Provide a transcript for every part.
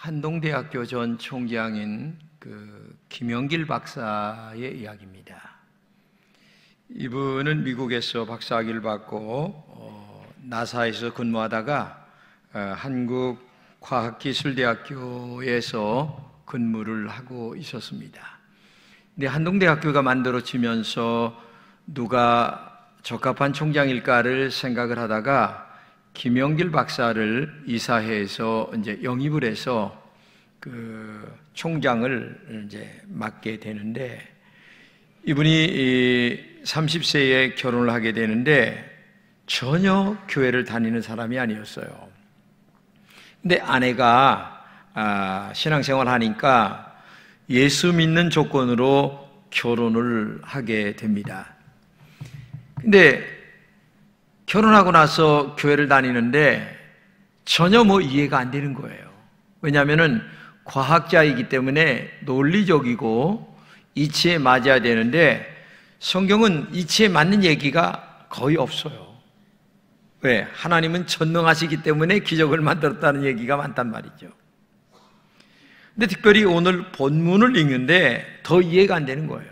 한동대학교 전 총장인 김영길 박사의 이야기입니다. 이분은 미국에서 박사학위를 받고 나사에서 근무하다가 한국과학기술대학교에서 근무를 하고 있었습니다. 근데 한동대학교가 만들어지면서 누가 적합한 총장일까를 생각을 하다가 김영길 박사를 이사회에서 이제 영입을 해서 총장을 이제 맡게 되는데, 이분이 30세에 결혼을 하게 되는데 전혀 교회를 다니는 사람이 아니었어요. 근데 아내가 신앙생활 하니까 예수 믿는 조건으로 결혼을 하게 됩니다. 근데 결혼하고 나서 교회를 다니는데 전혀 이해가 안 되는 거예요. 왜냐하면은 과학자이기 때문에 논리적이고 이치에 맞아야 되는데 성경은 이치에 맞는 얘기가 거의 없어요. 왜? 하나님은 전능하시기 때문에 기적을 만들었다는 얘기가 많단 말이죠. 근데 특별히 오늘 본문을 읽는데 더 이해가 안 되는 거예요.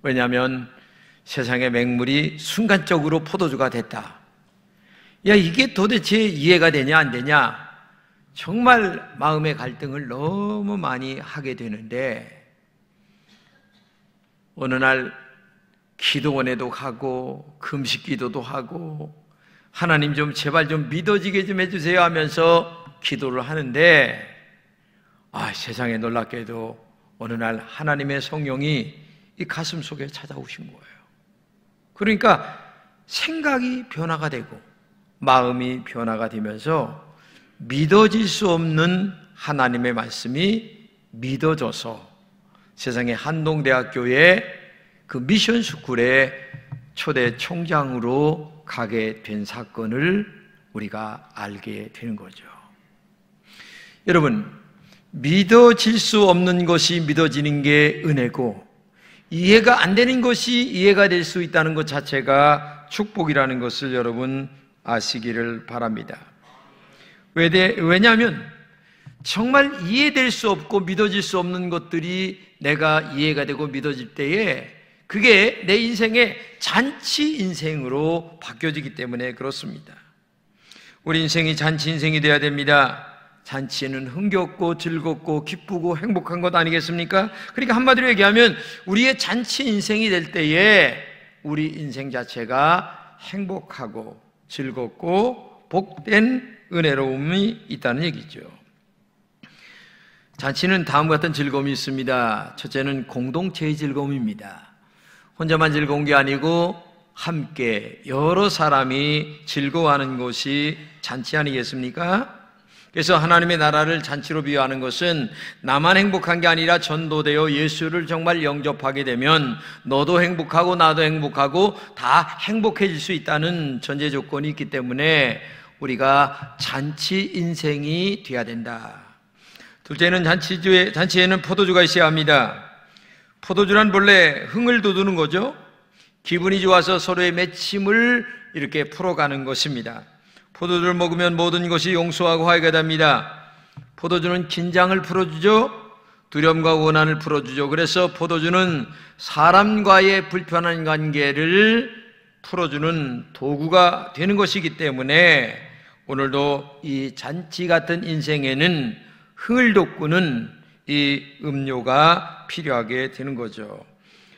왜냐하면 세상의 맹물이 순간적으로 포도주가 됐다. 야, 이게 도대체 이해가 되냐 안 되냐? 정말 마음의 갈등을 너무 많이 하게 되는데, 어느 날 기도원에도 가고 금식 기도도 하고 하나님 좀 제발 좀 믿어지게 좀 해주세요 하면서 기도를 하는데, 세상에 놀랍게도 어느 날 하나님의 성령이 이 가슴 속에 찾아오신 거예요. 그러니까 생각이 변화가 되고 마음이 변화가 되면서 믿어질 수 없는 하나님의 말씀이 믿어져서 세상의 한동대학교의 그 미션 스쿨의 초대 총장으로 가게 된 사건을 우리가 알게 되는 거죠. 여러분, 믿어질 수 없는 것이 믿어지는 게 은혜고, 이해가 안 되는 것이 이해가 될 수 있다는 것 자체가 축복이라는 것을 여러분 아시기를 바랍니다. 왜냐하면 정말 이해될 수 없고 믿어질 수 없는 것들이 내가 이해가 되고 믿어질 때에 그게 내 인생의 잔치 인생으로 바뀌어지기 때문에 그렇습니다. 우리 인생이 잔치 인생이 돼야 됩니다. 잔치는 흥겹고 즐겁고 기쁘고 행복한 것 아니겠습니까? 그러니까 한마디로 얘기하면 우리의 잔치 인생이 될 때에 우리 인생 자체가 행복하고 즐겁고 복된 은혜로움이 있다는 얘기죠. 잔치는 다음과 같은 즐거움이 있습니다. 첫째는 공동체의 즐거움입니다. 혼자만 즐거운 게 아니고 함께 여러 사람이 즐거워하는 것이 잔치 아니겠습니까? 그래서 하나님의 나라를 잔치로 비유하는 것은 나만 행복한 게 아니라 전도되어 예수를 정말 영접하게 되면 너도 행복하고 나도 행복하고 다 행복해질 수 있다는 전제 조건이 있기 때문에 우리가 잔치 인생이 돼야 된다. 둘째는 잔치에는 포도주가 있어야 합니다. 포도주란 본래 흥을 돋우는 거죠. 기분이 좋아서 서로의 맺힘을 이렇게 풀어가는 것입니다. 포도주를 먹으면 모든 것이 용서하고 화해가 됩니다. 포도주는 긴장을 풀어주죠. 두려움과 원한을 풀어주죠. 그래서 포도주는 사람과의 불편한 관계를 풀어주는 도구가 되는 것이기 때문에 오늘도 이 잔치 같은 인생에는 흥을 돋구는 이 음료가 필요하게 되는 거죠.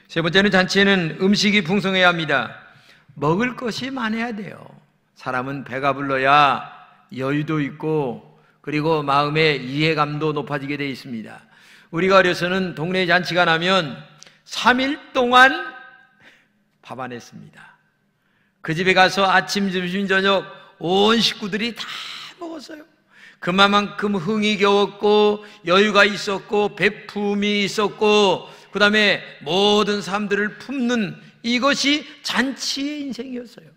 세 번째는 잔치에는 음식이 풍성해야 합니다. 먹을 것이 많아야 돼요. 사람은 배가 불러야 여유도 있고 그리고 마음의 이해감도 높아지게 되어 있습니다. 우리가 어려서는 동네 잔치가 나면 3일 동안 밥 안 했습니다. 그 집에 가서 아침, 점심, 저녁 온 식구들이 다 먹었어요. 그만큼 흥이 겨웠고 여유가 있었고 배품이 있었고 그 다음에 모든 사람들을 품는 이것이 잔치의 인생이었어요.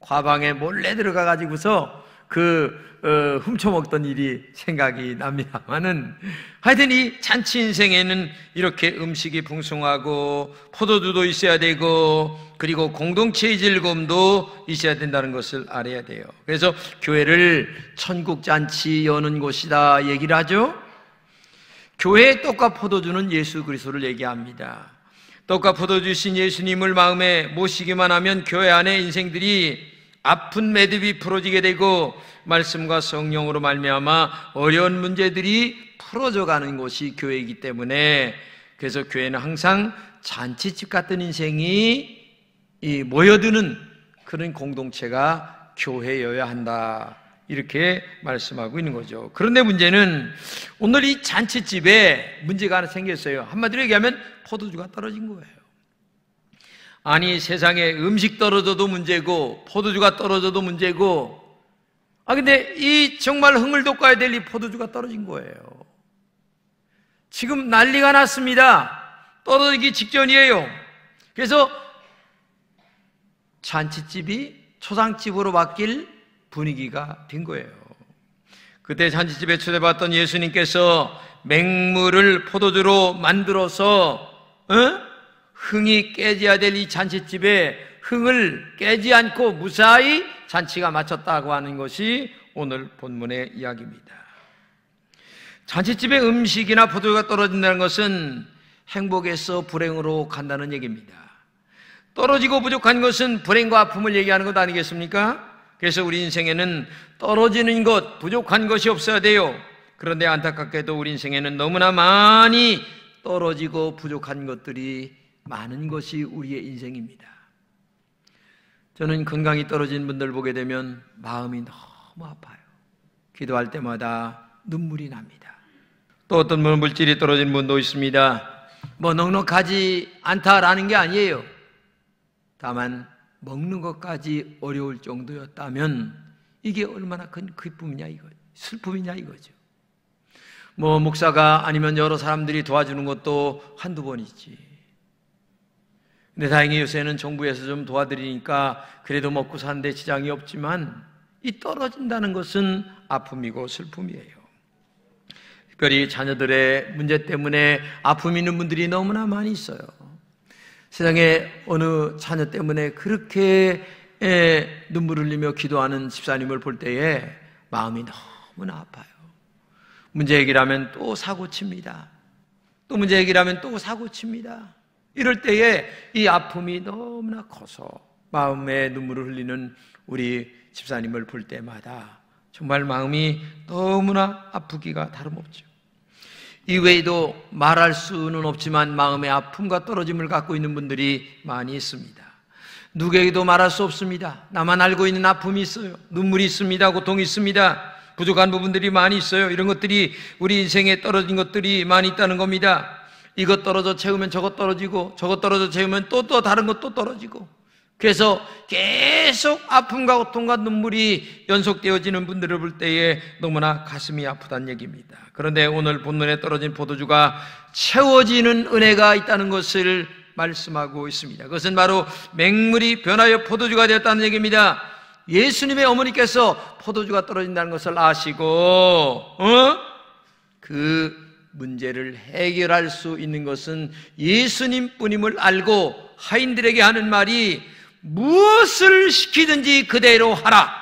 과방에 몰래 들어가 가지고서 훔쳐먹던 일이 생각이 납니다만은, 하여튼 이 잔치 인생에는 이렇게 음식이 풍성하고 포도주도 있어야 되고, 그리고 공동체의 즐거움도 있어야 된다는 것을 알아야 돼요. 그래서 교회를 천국 잔치 여는 곳이다 얘기를 하죠. 교회의 떡과 포도주는 예수 그리스도를 얘기합니다. 떡과 포도주신 예수님을 마음에 모시기만 하면 교회 안에 인생들이 아픈 매듭이 풀어지게 되고 말씀과 성령으로 말미암아 어려운 문제들이 풀어져 가는 곳이 교회이기 때문에, 그래서 교회는 항상 잔치집 같은 인생이 모여드는 그런 공동체가 교회여야 한다, 이렇게 말씀하고 있는 거죠. 그런데 문제는 오늘 이 잔치집에 문제가 하나 생겼어요. 한마디로 얘기하면 포도주가 떨어진 거예요. 아니, 세상에 음식 떨어져도 문제고 포도주가 떨어져도 문제고, 근데 이 정말 흥을 돋궈야 될 이 포도주가 떨어진 거예요. 지금 난리가 났습니다. 떨어지기 직전이에요. 그래서 잔치집이 초상집으로 바뀔 분위기가 된 거예요. 그때 잔치집에 초대받던 예수님께서 맹물을 포도주로 만들어서 흥이 깨져야 될 이 잔치집에 흥을 깨지 않고 무사히 잔치가 마쳤다고 하는 것이 오늘 본문의 이야기입니다. 잔치집에 음식이나 포도주가 떨어진다는 것은 행복에서 불행으로 간다는 얘기입니다. 떨어지고 부족한 것은 불행과 아픔을 얘기하는 것 아니겠습니까? 그래서 우리 인생에는 떨어지는 것, 부족한 것이 없어야 돼요. 그런데 안타깝게도 우리 인생에는 너무나 많이 떨어지고 부족한 것들이 많은 것이 우리의 인생입니다. 저는 건강이 떨어진 분들 보게 되면 마음이 너무 아파요. 기도할 때마다 눈물이 납니다. 또 어떤 분은 물질이 떨어진 분도 있습니다. 넉넉하지 않다라는 게 아니에요. 다만 먹는 것까지 어려울 정도였다면 이게 얼마나 큰 기쁨이냐 이거죠. 슬픔이냐 이거죠. 목사가 아니면 여러 사람들이 도와주는 것도 한두 번이지. 근데 다행히 요새는 정부에서 좀 도와드리니까 그래도 먹고 사는데 지장이 없지만, 이 떨어진다는 것은 아픔이고 슬픔이에요. 특별히 자녀들의 문제 때문에 아픔이 있는 분들이 너무나 많이 있어요. 세상에 어느 자녀 때문에 그렇게 눈물을 흘리며 기도하는 집사님을 볼 때에 마음이 너무나 아파요. 문제 얘기라면 또 사고칩니다. 또 문제 얘기라면 또 사고칩니다. 이럴 때에 이 아픔이 너무나 커서 마음에 눈물을 흘리는 우리 집사님을 볼 때마다 정말 마음이 너무나 아프기가 다름없죠. 이외에도 말할 수는 없지만 마음의 아픔과 떨어짐을 갖고 있는 분들이 많이 있습니다. 누구에게도 말할 수 없습니다. 나만 알고 있는 아픔이 있어요. 눈물이 있습니다. 고통이 있습니다. 부족한 부분들이 많이 있어요. 이런 것들이 우리 인생에 떨어진 것들이 많이 있다는 겁니다. 이것 떨어져 채우면 저것 떨어지고, 저것 떨어져 채우면 또 다른 것도 떨어지고, 그래서 계속 아픔과 고통과 눈물이 연속되어지는 분들을 볼 때에 너무나 가슴이 아프다는 얘기입니다. 그런데 오늘 본문에 떨어진 포도주가 채워지는 은혜가 있다는 것을 말씀하고 있습니다. 그것은 바로 맹물이 변하여 포도주가 되었다는 얘기입니다. 예수님의 어머니께서 포도주가 떨어진다는 것을 아시고 그 문제를 해결할 수 있는 것은 예수님뿐임을 알고 하인들에게 하는 말이 무엇을 시키든지 그대로 하라,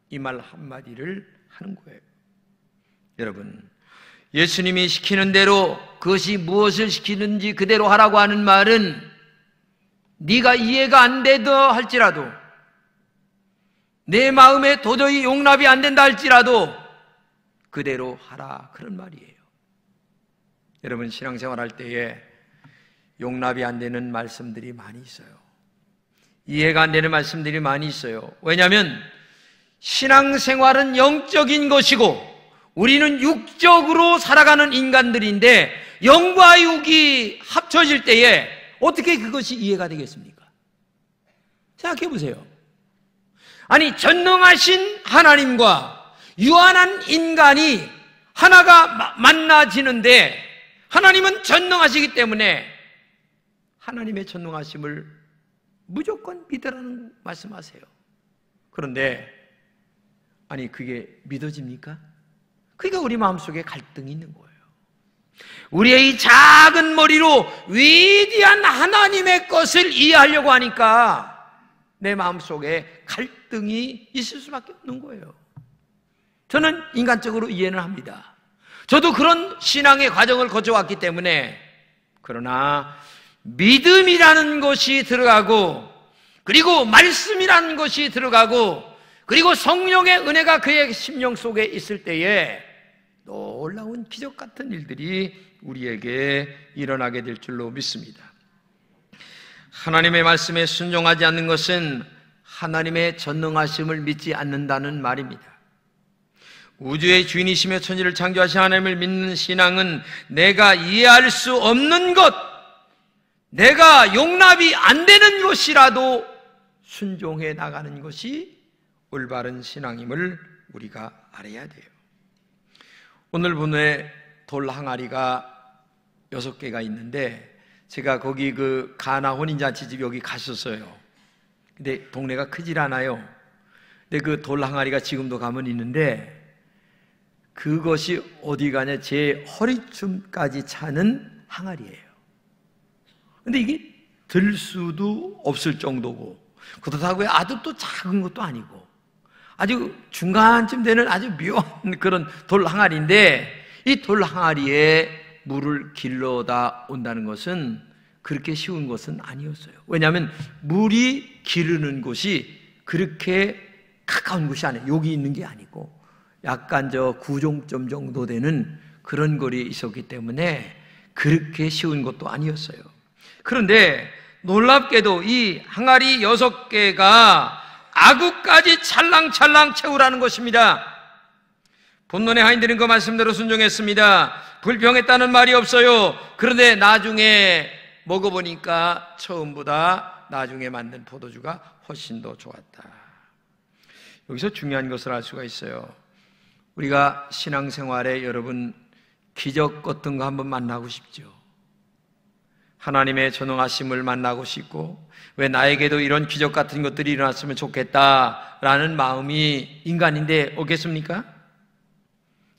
이 말 한마디를 하는 거예요. 여러분, 예수님이 시키는 대로, 그것이 무엇을 시키든지 그대로 하라고 하는 말은 네가 이해가 안 되다 할지라도, 내 마음에 도저히 용납이 안 된다 할지라도 그대로 하라, 그런 말이에요. 여러분, 신앙생활 할 때에 용납이 안 되는 말씀들이 많이 있어요. 이해가 안 되는 말씀들이 많이 있어요. 왜냐하면 신앙생활은 영적인 것이고 우리는 육적으로 살아가는 인간들인데, 영과 육이 합쳐질 때에 어떻게 그것이 이해가 되겠습니까? 생각해 보세요. 아니, 전능하신 하나님과 유한한 인간이 하나가 만나지는데, 하나님은 전능하시기 때문에 하나님의 전능하심을 무조건 믿으라는 말씀하세요. 그런데 아니, 그게 믿어집니까? 그러니까 우리 마음속에 갈등이 있는 거예요. 우리의 이 작은 머리로 위대한 하나님의 것을 이해하려고 하니까 내 마음속에 갈등이 있을 수밖에 없는 거예요. 저는 인간적으로 이해는 합니다. 저도 그런 신앙의 과정을 거쳐왔기 때문에. 그러나 믿음이라는 것이 들어가고, 그리고 말씀이라는 것이 들어가고, 그리고 성령의 은혜가 그의 심령 속에 있을 때에 놀라운 기적 같은 일들이 우리에게 일어나게 될 줄로 믿습니다. 하나님의 말씀에 순종하지 않는 것은 하나님의 전능하심을 믿지 않는다는 말입니다. 우주의 주인이시며 천지를 창조하신 하나님을 믿는 신앙은 내가 이해할 수 없는 것, 내가 용납이 안 되는 것이라도 순종해 나가는 것이 올바른 신앙임을 우리가 알아야 돼요. 오늘 본문에 돌 항아리가 6개가 있는데, 제가 거기 그 가나 혼인잔치집 여기 갔었어요. 근데 동네가 크질 않아요. 근데 그 돌 항아리가 지금도 가면 있는데, 그것이 어디 가냐, 제 허리춤까지 차는 항아리예요. 근데 이게 들 수도 없을 정도고, 그렇다고 아주 또 작은 것도 아니고 아주 중간쯤 되는 아주 묘한 그런 돌 항아리인데, 이 돌 항아리에 물을 길러다 온다는 것은 그렇게 쉬운 것은 아니었어요. 왜냐하면 물이 기르는 곳이 그렇게 가까운 곳이 아니에요. 여기 있는 게 아니고 약간 저 구종점 정도 되는 그런 거리에 있었기 때문에 그렇게 쉬운 것도 아니었어요. 그런데 놀랍게도 이 항아리 6개가 아구까지 찰랑찰랑 채우라는 것입니다. 본문에 하인들은 그 말씀대로 순종했습니다. 불평했다는 말이 없어요. 그런데 나중에 먹어보니까 처음보다 나중에 만든 포도주가 훨씬 더 좋았다. 여기서 중요한 것을 알 수가 있어요. 우리가 신앙생활에 여러분 기적 같은 거 한번 만나고 싶죠. 하나님의 전능하심을 만나고 싶고, 왜 나에게도 이런 기적 같은 것들이 일어났으면 좋겠다라는 마음이 인간인데 없겠습니까?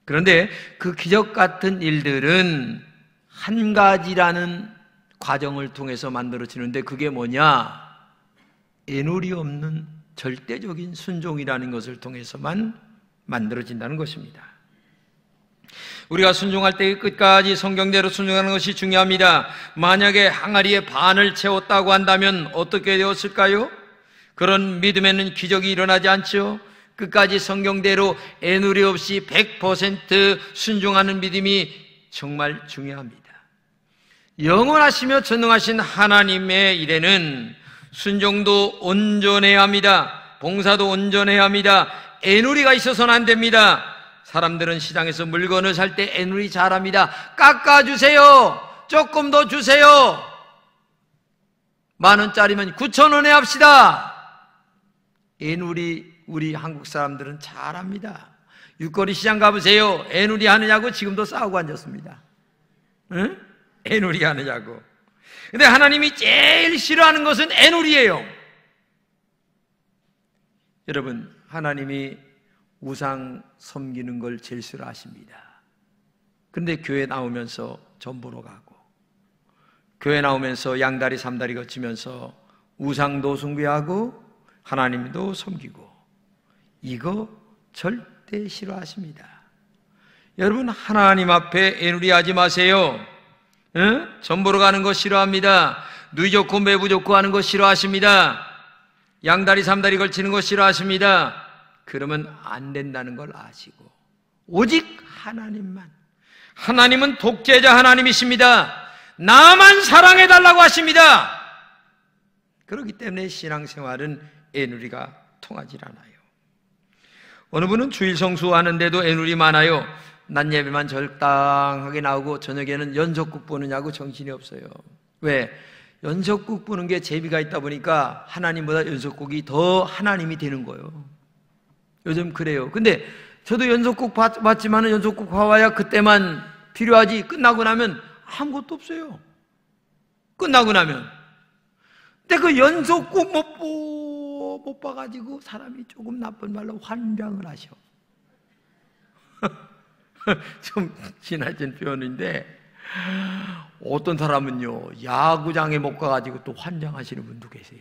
그런데 그 기적 같은 일들은 한 가지라는 과정을 통해서 만들어지는데, 그게 뭐냐? 애누리 없는 절대적인 순종이라는 것을 통해서만 만들어진다는 것입니다. 우리가 순종할 때 끝까지 성경대로 순종하는 것이 중요합니다. 만약에 항아리의 반을 채웠다고 한다면 어떻게 되었을까요? 그런 믿음에는 기적이 일어나지 않죠. 끝까지 성경대로 애누리 없이 100% 순종하는 믿음이 정말 중요합니다. 영원하시며 전능하신 하나님의 일에는 순종도 온전해야 합니다. 봉사도 온전해야 합니다. 애누리가 있어서는 안 됩니다. 사람들은 시장에서 물건을 살 때 애누리 잘합니다. 깎아주세요. 조금 더 주세요. 10,000원짜리면 9,000원에 합시다. 애누리 우리 한국 사람들은 잘합니다. 육거리 시장 가보세요. 애누리 하느냐고 지금도 싸우고 앉았습니다. 응? 애누리 하느냐고. 근데 하나님이 제일 싫어하는 것은 애누리예요. 여러분, 하나님이 우상 섬기는 걸 제일 싫어하십니다. 그런데 교회 나오면서 전 보러 가고, 교회 나오면서 양다리 삼다리 거치면서 우상도 숭배하고 하나님도 섬기고, 이거 절대 싫어하십니다. 여러분, 하나님 앞에 애누리하지 마세요. 응? 전 보러 가는 거 싫어합니다. 누이 좋고 매부 좋고 하는 거 싫어하십니다. 양다리 삼다리 걸치는 거 싫어하십니다. 그러면 안 된다는 걸 아시고 오직 하나님만, 하나님은 독재자 하나님이십니다. 나만 사랑해달라고 하십니다. 그렇기 때문에 신앙생활은 애누리가 통하질 않아요. 어느 분은 주일 성수하는데도 애누리 많아요. 낮 예배만 적당하게 나오고 저녁에는 연속국 보느냐고 정신이 없어요. 왜? 연속국 보는 게 재미가 있다 보니까 하나님보다 연속국이 더 하나님이 되는 거예요. 요즘 그래요. 근데 저도 연속국 봤지만 연속국 봐봐야 그때만 필요하지, 끝나고 나면 아무것도 없어요. 끝나고 나면. 근데 그 연속국 못 못 봐가지고 사람이 조금 나쁜 말로 환장을 하셔. 좀 지나친 표현인데 어떤 사람은요 야구장에 못 가가지고 또 환장하시는 분도 계세요.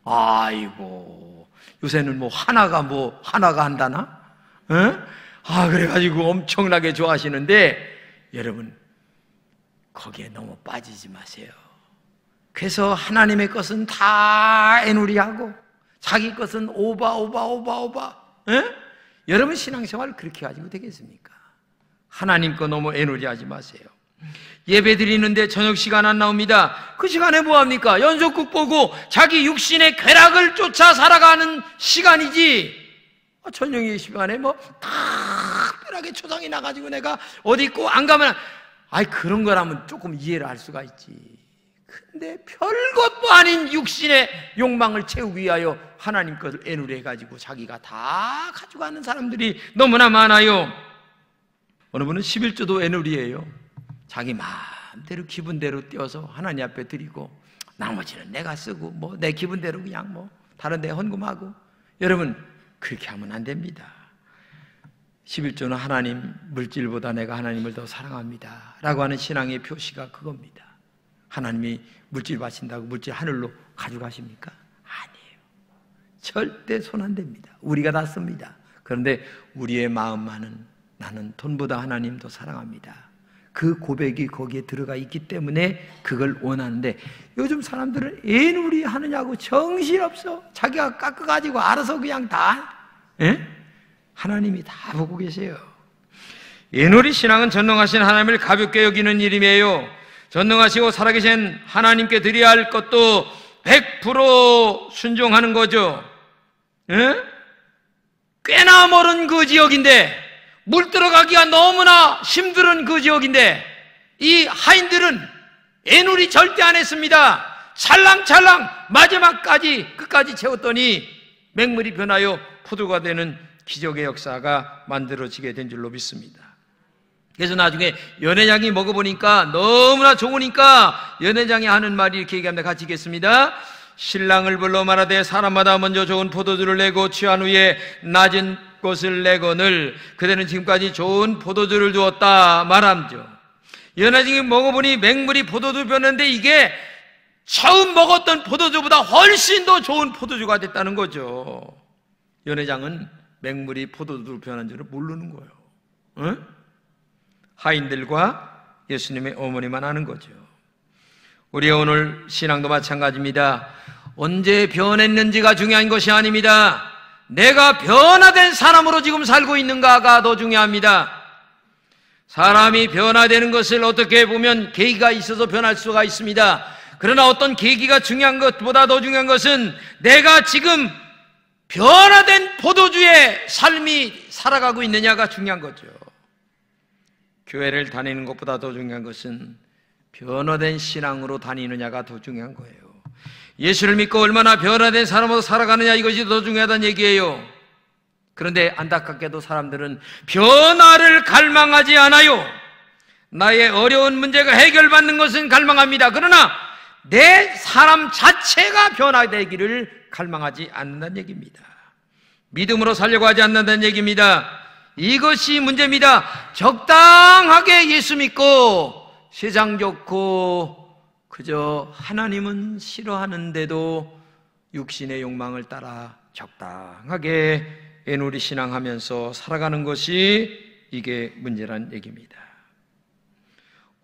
아이고 요새는 하나가 한다나? 그래가지고 엄청나게 좋아하시는데 여러분 거기에 너무 빠지지 마세요. 그래서 하나님의 것은 다 애누리하고 자기 것은 오바. 여러분 신앙생활을 그렇게 가지고 되겠습니까? 하나님 거 너무 애누리하지 마세요. 예배 드리는데 저녁 시간 안 나옵니다. 그 시간에 뭐합니까? 연속극 보고 자기 육신의 쾌락을 쫓아 살아가는 시간이지. 저녁 시간에 특별하게 초상이 나가지고 내가 어디 있고 안 가면 그런 거라면 조금 이해를 할 수가 있지. 근데 별것도 아닌 육신의 욕망을 채우기 위하여 하나님 것을 애누리해가지고 자기가 다 가져가는 사람들이 너무나 많아요. 어느 분은 11조도 애누리예요. 자기 마음대로 기분대로 띄어서 하나님 앞에 드리고 나머지는 내가 쓰고 내 기분대로 그냥 다른 데 헌금하고. 여러분 그렇게 하면 안 됩니다. 11조는 하나님 물질보다 내가 하나님을 더 사랑합니다 라고 하는 신앙의 표시가 그겁니다. 하나님이 물질 바친다고 물질 하늘로 가져가십니까? 아니에요. 절대 손 안 댑니다. 우리가 다 씁니다. 그런데 우리의 마음만은 나는 돈보다 하나님 더 사랑합니다. 그 고백이 거기에 들어가 있기 때문에 그걸 원하는데 요즘 사람들은 애누리 하느냐고 정신없어. 자기가 깎아가지고 알아서 그냥 다 하나님이 다 보고 계세요. 애누리 신앙은 전능하신 하나님을 가볍게 여기는 일임이에요. 전능하시고 살아계신 하나님께 드려야 할 것도 100% 순종하는 거죠. 꽤나 멀은 그 지역인데 물 들어가기가 너무나 힘든 그 지역인데 이 하인들은 애누리 절대 안 했습니다. 찰랑찰랑 마지막까지 끝까지 채웠더니 맹물이 변하여 포도가 되는 기적의 역사가 만들어지게 된 줄로 믿습니다. 그래서 나중에 연회장이 먹어보니까 너무나 좋으니까 연회장이 하는 말이 이렇게 얘기합니다. 같이 읽겠습니다. 신랑을 불러 말하되 사람마다 먼저 좋은 포도주를 내고 취한 후에 낮은 것을 내거늘 그대는 지금까지 좋은 포도주를 주었다 말함죠. 연회장이 먹어보니 맹물이 포도주 변했는데 이게 처음 먹었던 포도주보다 훨씬 더 좋은 포도주가 됐다는 거죠. 연회장은 맹물이 포도주로 변한 줄을 모르는 거예요. 하인들과 예수님의 어머니만 아는 거죠. 우리의 오늘 신앙도 마찬가지입니다. 언제 변했는지가 중요한 것이 아닙니다. 내가 변화된 사람으로 지금 살고 있는가가 더 중요합니다. 사람이 변화되는 것을 어떻게 보면 계기가 있어서 변할 수가 있습니다. 그러나 어떤 계기가 중요한 것보다 더 중요한 것은 내가 지금 변화된 포도주의 삶이 살아가고 있느냐가 중요한 거죠. 교회를 다니는 것보다 더 중요한 것은 변화된 신앙으로 다니느냐가 더 중요한 거예요. 예수를 믿고 얼마나 변화된 사람으로 살아가느냐 이것이 더 중요하다는 얘기예요. 그런데 안타깝게도 사람들은 변화를 갈망하지 않아요. 나의 어려운 문제가 해결받는 것은 갈망합니다. 그러나 내 사람 자체가 변화되기를 갈망하지 않는다는 얘기입니다. 믿음으로 살려고 하지 않는다는 얘기입니다. 이것이 문제입니다. 적당하게 예수 믿고 세상 좋고 그저 하나님은 싫어하는데도 육신의 욕망을 따라 적당하게 애누리 신앙하면서 살아가는 것이 이게 문제란 얘기입니다.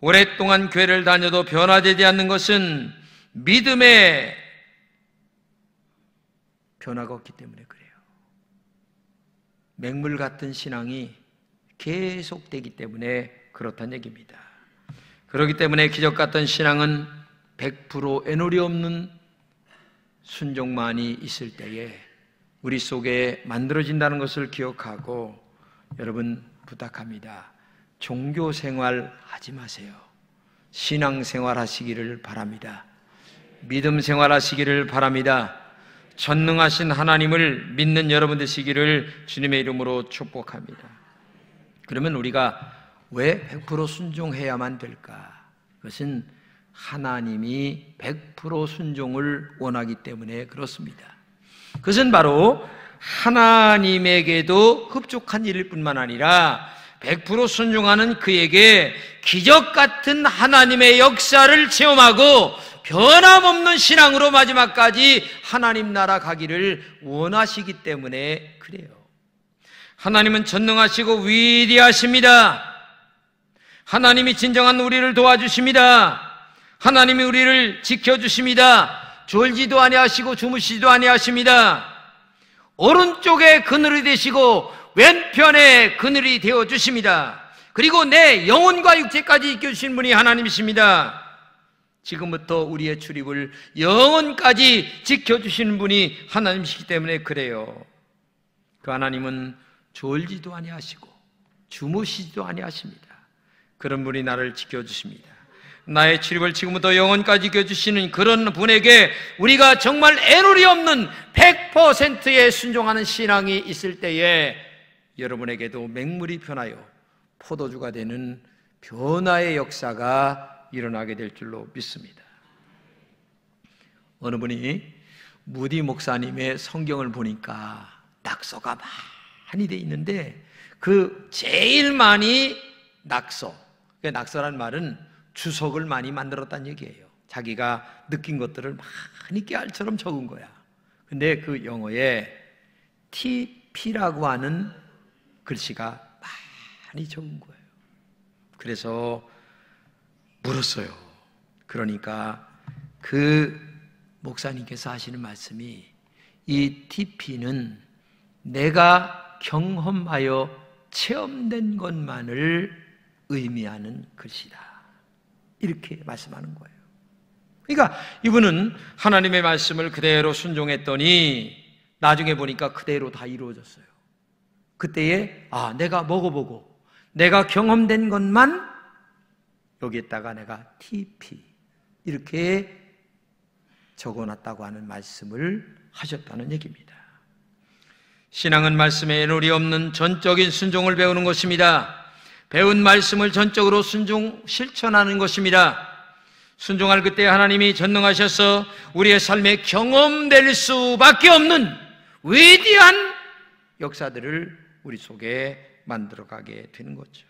오랫동안 교회를 다녀도 변화되지 않는 것은 믿음의 변화가 없기 때문에 그래요. 맹물 같은 신앙이 계속되기 때문에 그렇다는 얘기입니다. 그렇기 때문에 기적 같던 신앙은 100% 애누리 없는 순종만이 있을 때에 우리 속에 만들어진다는 것을 기억하고 여러분 부탁합니다. 종교 생활 하지 마세요. 신앙 생활 하시기를 바랍니다. 믿음 생활 하시기를 바랍니다. 전능하신 하나님을 믿는 여러분 되시기를 주님의 이름으로 축복합니다. 그러면 우리가 왜 100% 순종해야만 될까? 그것은 하나님이 100% 순종을 원하기 때문에 그렇습니다. 그것은 바로 하나님에게도 흡족한 일일 뿐만 아니라 100% 순종하는 그에게 기적 같은 하나님의 역사를 체험하고 변함없는 신앙으로 마지막까지 하나님 나라 가기를 원하시기 때문에 그래요. 하나님은 전능하시고 위대하십니다. 하나님이 진정한 우리를 도와주십니다. 하나님이 우리를 지켜주십니다. 졸지도 아니하시고 주무시지도 아니하십니다. 오른쪽에 그늘이 되시고 왼편에 그늘이 되어주십니다. 그리고 내 영혼과 육체까지 지켜주신 분이 하나님이십니다. 지금부터 우리의 출입을 영혼까지 지켜주시는 분이 하나님이시기 때문에 그래요. 그 하나님은 졸지도 아니하시고 주무시지도 아니하십니다. 그런 분이 나를 지켜주십니다. 나의 출입을 지금부터 영혼까지 지켜주시는 그런 분에게 우리가 정말 애누리 없는 100%의 순종하는 신앙이 있을 때에 여러분에게도 맹물이 변하여 포도주가 되는 변화의 역사가 일어나게 될 줄로 믿습니다. 어느 분이 무디 목사님의 성경을 보니까 낙서가 많이 돼 있는데 그 제일 많이 낙서라는 말은 주석을 많이 만들었다는 얘기예요. 자기가 느낀 것들을 많이 깨알처럼 적은 거야. 근데 그 영어에 TP라고 하는 글씨가 많이 적은 거예요. 그래서 물었어요. 그러니까 그 목사님께서 하시는 말씀이 이 TP는 내가 경험하여 체험된 것만을 의미하는 글씨다. 이렇게 말씀하는 거예요. 그러니까 이분은 하나님의 말씀을 그대로 순종했더니 나중에 보니까 그대로 다 이루어졌어요. 그때에 내가 먹어보고 내가 경험된 것만 여기에다가 내가 TP 이렇게 적어놨다고 하는 말씀을 하셨다는 얘기입니다. 신앙은 말씀에 애누리 없는 전적인 순종을 배우는 것입니다. 배운 말씀을 전적으로 실천하는 것입니다. 순종할 그때 하나님이 전능하셔서 우리의 삶에 경험될 수밖에 없는 위대한 역사들을 우리 속에 만들어가게 되는 거죠.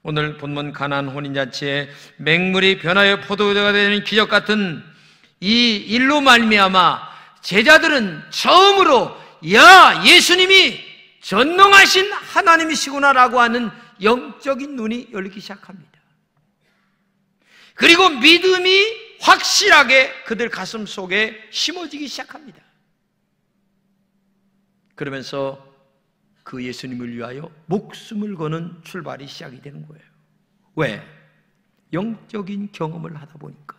오늘 본문 가나안 혼인잔치에 맹물이 변하여 포도주가 되는 기적 같은 이 일로 말미암아 제자들은 처음으로 예수님이 전능하신 하나님이시구나라고 하는 영적인 눈이 열리기 시작합니다. 그리고 믿음이 확실하게 그들 가슴 속에 심어지기 시작합니다. 그러면서 그 예수님을 위하여 목숨을 거는 출발이 시작이 되는 거예요. 왜? 영적인 경험을 하다 보니까.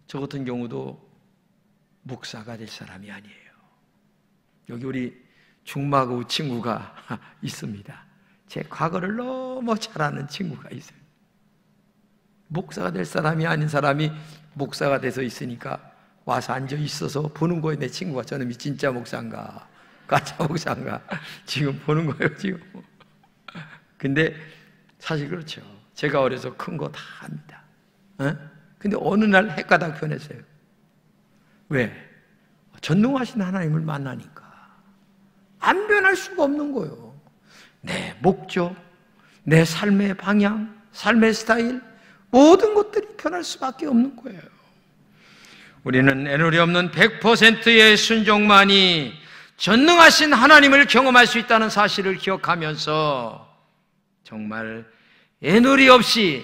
저 같은 경우도 목사가 될 사람이 아니에요. 여기 우리 중마고 친구가 있습니다. 제 과거를 너무 잘 아는 친구가 있어요. 목사가 될 사람이 아닌 사람이 목사가 돼서 있으니까 와서 앉아 있어서 보는 거예요. 내 친구가 저놈이 진짜 목사인가 가짜 목사인가 지금 보는 거예요. 지금. 근데 사실 그렇죠. 제가 어려서 큰 거 다 압니다. 근데 어느 날 헷가닥 변했어요. 왜? 전능하신 하나님을 만나니까 안 변할 수가 없는 거예요. 내 목적, 내 삶의 방향, 삶의 스타일 모든 것들이 변할 수밖에 없는 거예요. 우리는 애누리 없는 100%의 순종만이 전능하신 하나님을 경험할 수 있다는 사실을 기억하면서 정말 애누리 없이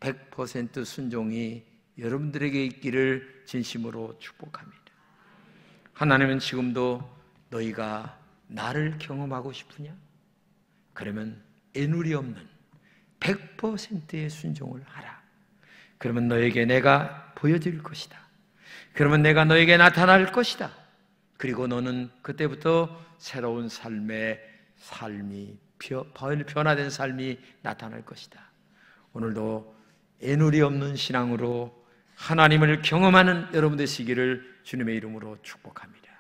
100% 순종이 여러분들에게 있기를 진심으로 축복합니다. 하나님은 지금도 너희가 나를 경험하고 싶으냐? 그러면 애누리 없는 100%의 순종을 하라. 그러면 너에게 내가 보여줄 것이다. 그러면 내가 너에게 나타날 것이다. 그리고 너는 그때부터 새로운 삶이 변화된 삶이 나타날 것이다. 오늘도 애누리 없는 신앙으로 하나님을 경험하는 여러분 되시기를 주님의 이름으로 축복합니다.